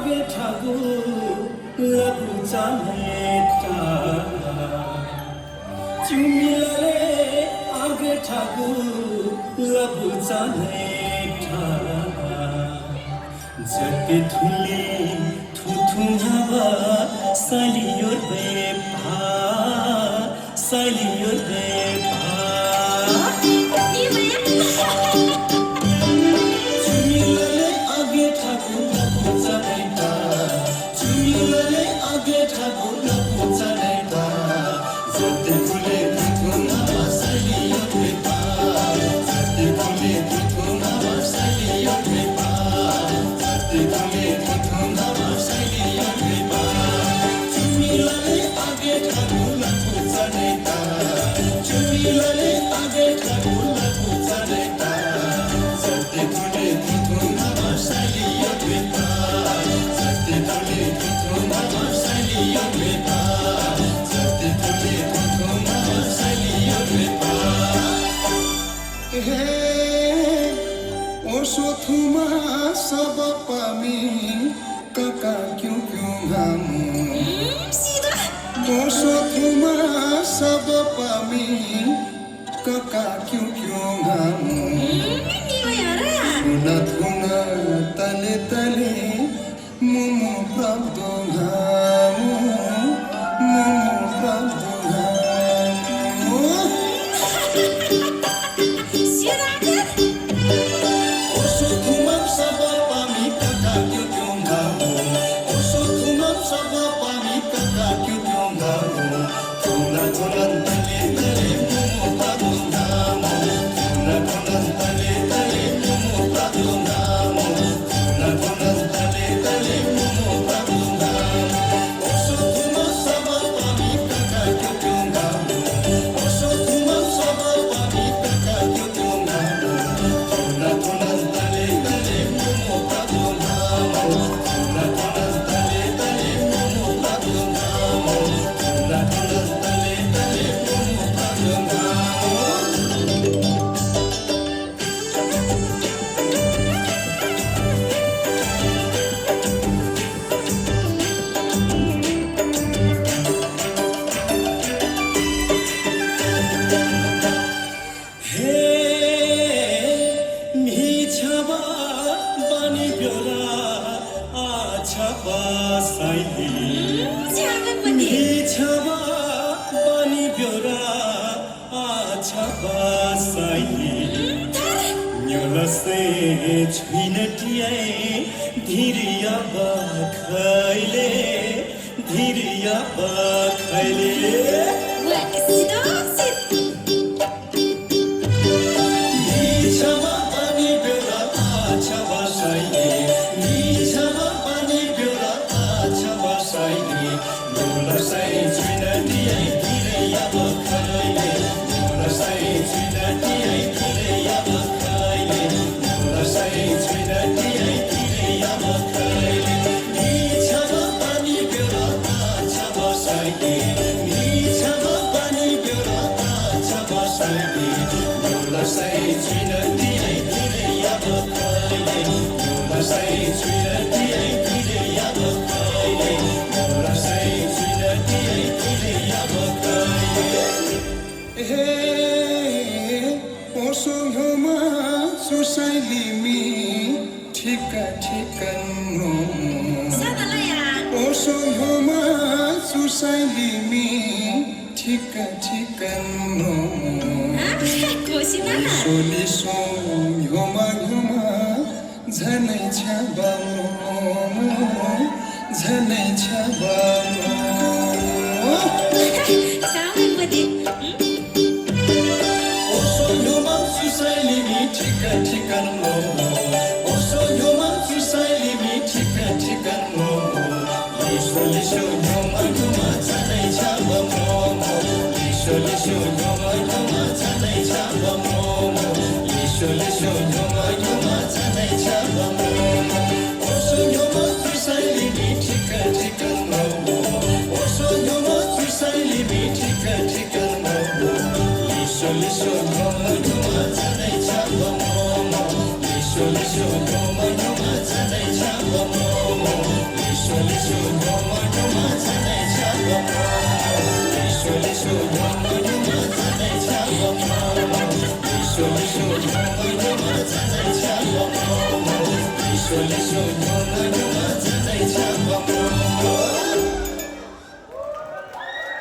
आगे ठाकू लगू चाहेता चुमिलले आगे ठाकू लगू चाहेता जते धुले थुथुनावा सालियोर बेपा सालियोर बेपा चुमिलले आगे ठाकू लगू चाहेता चुमिलले आगे ठाकू लगू चाहेता जते धुले थुथुनावा सालियोर बेपा जते धुले थुथुनावा सालियोर बेपा चुमिलले आगे ठाकू लगू चाहेता चुमिलले आगे ठाकू लगू चाहेता जते धुले थुथुनावा सालियोर बेपा जते धुले थुथुनावा सालियोर बेपा जते धुले थुथुनावा सालियोर बेपा ओसोथुमा सब पामी काका क्यों क्यों हामु ओसोथुमा सब पामी काका क्यों क्यों हामु थुना थुना तले तले मुमु प्राप्त हामु मुमु प्राप्त हामु धीरिया बखैले धीरिया बखैले Lisho, Show